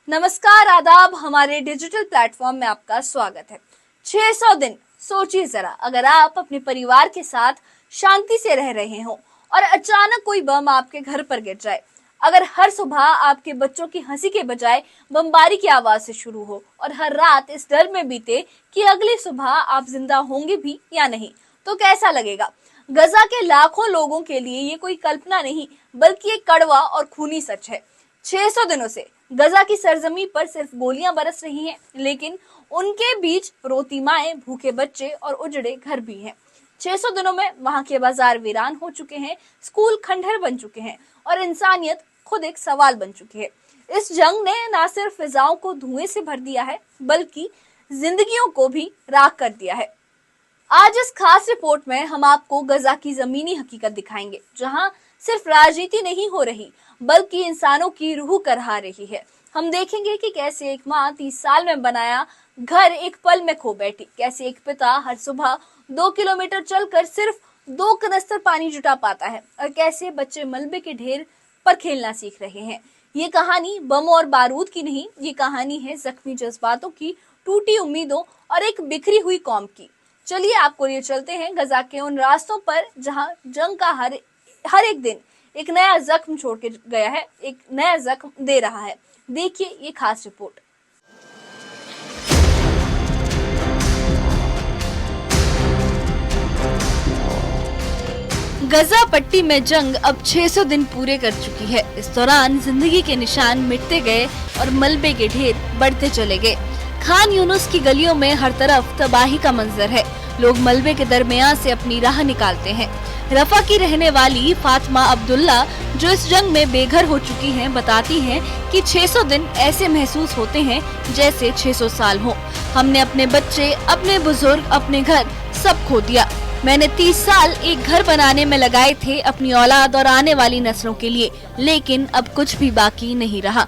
नमस्कार, आदाब। हमारे डिजिटल प्लेटफॉर्म में आपका स्वागत है। 600 दिन, सोचिए जरा, अगर आप अपने परिवार के साथ शांति से रह रहे हो और अचानक कोई बम आपके घर पर गिर जाए, अगर हर सुबह आपके बच्चों की हंसी के बजाय बमबारी की आवाज से शुरू हो और हर रात इस डर में बीते कि अगली सुबह आप जिंदा होंगे भी या नहीं, तो कैसा लगेगा? गजा के लाखों लोगों के लिए ये कोई कल्पना नहीं, बल्कि एक कड़वा और खूनी सच है। 600 दिनों से गजा की सरजमी पर सिर्फ गोलियां बरस रही हैं, लेकिन उनके बीच रोती माएं, भूखे बच्चे और उजड़े घर भी हैं। 600 दिनों में वहां के बाजार वीरान हो चुके हैं, स्कूल खंडहर बन चुके हैं और इंसानियत खुद एक सवाल बन चुकी है। इस जंग ने न सिर्फ फिजाओं को धुएं से भर दिया है, बल्कि जिंदगियों को भी राख कर दिया है। आज इस खास रिपोर्ट में हम आपको गजा की जमीनी हकीकत दिखाएंगे, जहां सिर्फ राजनीति नहीं हो रही, बल्कि इंसानों की रूह करहा रही है। हम देखेंगे कि कैसे एक माँ 30 साल में बनाया घर एक पल में खो बैठी, कैसे एक पिता हर सुबह 2 किलोमीटर चलकर सिर्फ 2 कनस्तर पानी जुटा पाता है और कैसे बच्चे मलबे के ढेर पर खेलना सीख रहे हैं। ये कहानी बम और बारूद की नहीं, ये कहानी है जख्मी जज्बातों की, टूटी उम्मीदों और एक बिखरी हुई कौम की। चलिए आपको लिए चलते हैं गजा के उन रास्तों पर जहां जंग का हर एक दिन एक नया जख्म छोड़ के गया है, एक नया जख्म दे रहा है। देखिए ये खास रिपोर्ट। गजा पट्टी में जंग अब 600 दिन पूरे कर चुकी है। इस दौरान जिंदगी के निशान मिटते गए और मलबे के ढेर बढ़ते चले गए। खान यूनुस की गलियों में हर तरफ तबाही का मंजर है। लोग मलबे के दरमियान से अपनी राह निकालते हैं। रफा की रहने वाली फातिमा अब्दुल्ला, जो इस जंग में बेघर हो चुकी हैं, बताती हैं कि 600 दिन ऐसे महसूस होते हैं जैसे 600 साल हो। हमने अपने बच्चे, अपने बुजुर्ग, अपने घर सब खो दिया। मैंने 30 साल एक घर बनाने में लगाए थे अपनी औलाद और आने वाली नस्लों के लिए, लेकिन अब कुछ भी बाकी नहीं रहा।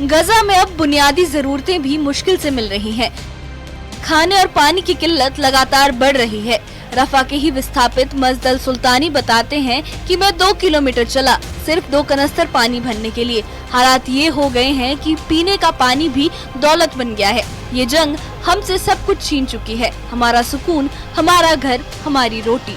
गजा में अब बुनियादी जरूरतें भी मुश्किल से मिल रही हैं। खाने और पानी की किल्लत लगातार बढ़ रही है। रफा के ही विस्थापित मजदल सुल्तानी बताते हैं कि मैं 2 किलोमीटर चला सिर्फ 2 कनस्तर पानी भरने के लिए। हालात ये हो गए हैं कि पीने का पानी भी दौलत बन गया है। ये जंग हमसे सब कुछ छीन चुकी है, हमारा सुकून, हमारा घर, हमारी रोटी।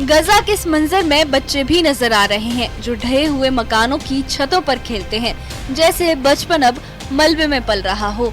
गजा के इस मंजर में बच्चे भी नजर आ रहे हैं, जो ढहे हुए मकानों की छतों पर खेलते हैं, जैसे बचपन अब मलबे में पल रहा हो।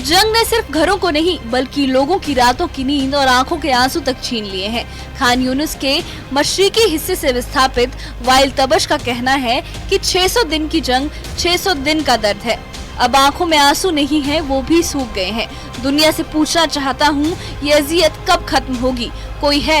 जंग ने सिर्फ घरों को नहीं, बल्कि लोगों की रातों की नींद और आंखों के आंसू तक छीन लिए हैं। खान यूनुस के मशरिकी हिस्से से विस्थापित वाइल तबश का कहना है कि 600 दिन की जंग 600 दिन का दर्द है। अब आंखों में आंसू नहीं है, वो भी सूख गए हैं। दुनिया से पूछना चाहता हूँ, ये अजियत कब खत्म होगी? कोई है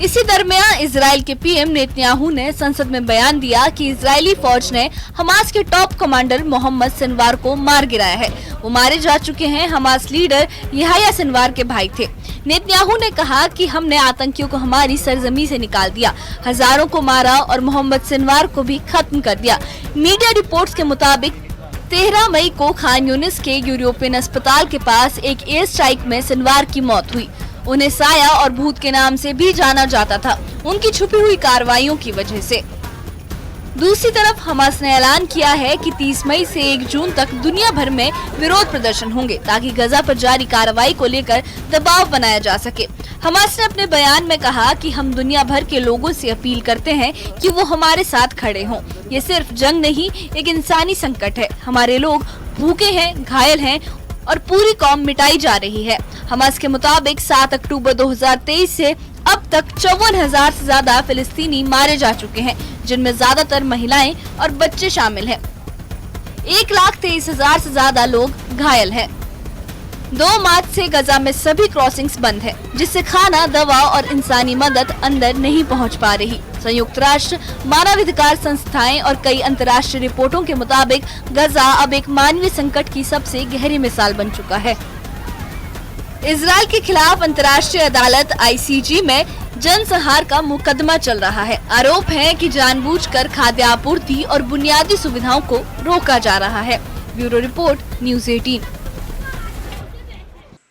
इसी दरमियान इजराइल के पीएम नेतन्याहू ने संसद में बयान दिया कि इजरायली फौज ने हमास के टॉप कमांडर मोहम्मद सिनवार को मार गिराया है। वो मारे जा चुके हैं। हमास लीडर यहया सिनवार के भाई थे। नेतन्याहू ने कहा कि हमने आतंकियों को हमारी सरजमी से निकाल दिया, हजारों को मारा और मोहम्मद सिनवार को भी खत्म कर दिया। मीडिया रिपोर्ट्स के मुताबिक 13 मई को खान यूनिस के यूरोपियन अस्पताल के पास एक एयर स्ट्राइक में सिनवार की मौत हुई। उन्हें साया और भूत के नाम से भी जाना जाता था, उनकी छुपी हुई कार्रवाइयों की वजह से। दूसरी तरफ हमास ने ऐलान किया है कि 30 मई से 1 जून तक दुनिया भर में विरोध प्रदर्शन होंगे ताकि गजा पर जारी कार्रवाई को लेकर दबाव बनाया जा सके। हमास ने अपने बयान में कहा कि हम दुनिया भर के लोगों से अपील करते हैं कि वो हमारे साथ खड़े हों। ये सिर्फ जंग नहीं, एक इंसानी संकट है। हमारे लोग भूखे हैं, घायल हैं और पूरी कौम मिटाई जा रही है। हमास के मुताबिक 7 अक्टूबर 2023 से अब तक 54,000 से ज्यादा फिलिस्तीनी मारे जा चुके हैं, जिनमें ज्यादातर महिलाएं और बच्चे शामिल हैं। 1,23,000 से ज्यादा लोग घायल हैं। 2 मार्च से गजा में सभी क्रॉसिंग्स बंद है, जिससे खाना, दवा और इंसानी मदद अंदर नहीं पहुंच पा रही। संयुक्त राष्ट्र, मानवाधिकार संस्थाएं और कई अंतर्राष्ट्रीय रिपोर्टों के मुताबिक गजा अब एक मानवीय संकट की सबसे गहरी मिसाल बन चुका है। इजराइल के खिलाफ अंतर्राष्ट्रीय अदालत ICJ में जनसंहार का मुकदमा चल रहा है। आरोप है कि जानबूझकर खाद्य आपूर्ति और बुनियादी सुविधाओं को रोका जा रहा है। Bureau report, news 18।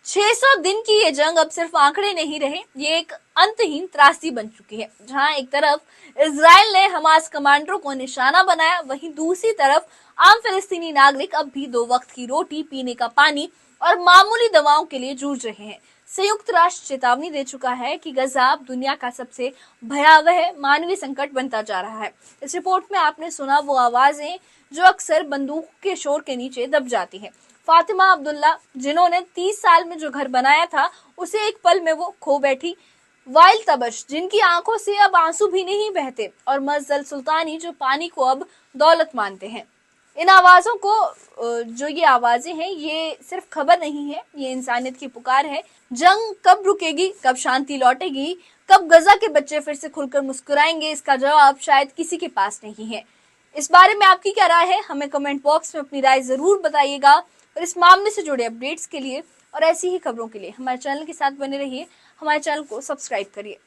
600 दिन की ये जंग अब सिर्फ आंकड़े नहीं रहे, ये एक अंतहीन त्रासदी बन चुकी है। जहां एक तरफ इजराइल ने हमास कमांडरों को निशाना बनाया, वहीं दूसरी तरफ आम फिलिस्तीनी नागरिक अब भी 2 वक्त की रोटी, पीने का पानी और मामूली दवाओं के लिए जूझ रहे हैं। संयुक्त राष्ट्र चेतावनी दे चुका है कि गजा अब दुनिया का सबसे भयावह मानवीय संकट बनता जा रहा है। इस रिपोर्ट में आपने सुना वो आवाजें जो अक्सर बंदूक के शोर के नीचे दब जाती हैं। फातिमा अब्दुल्ला, जिन्होंने 30 साल में जो घर बनाया था उसे एक पल में वो खो बैठी। वाइल तबश, जिनकी आंखों से अब आंसू भी नहीं बहते, और मजदल सुल्तानी, जो पानी को अब दौलत मानते हैं। इन आवाजों को, जो ये आवाजें हैं, ये सिर्फ खबर नहीं है, ये इंसानियत की पुकार है। जंग कब रुकेगी, कब शांति लौटेगी, कब गजा के बच्चे फिर से खुलकर मुस्कुराएंगे, इसका जवाब शायद किसी के पास नहीं है। इस बारे में आपकी क्या राय है, हमें कमेंट बॉक्स में अपनी राय जरूर बताइएगा। और इस मामले से जुड़े अपडेट्स के लिए और ऐसी ही खबरों के लिए हमारे चैनल के साथ बने रहिए। हमारे चैनल को सब्सक्राइब करिए।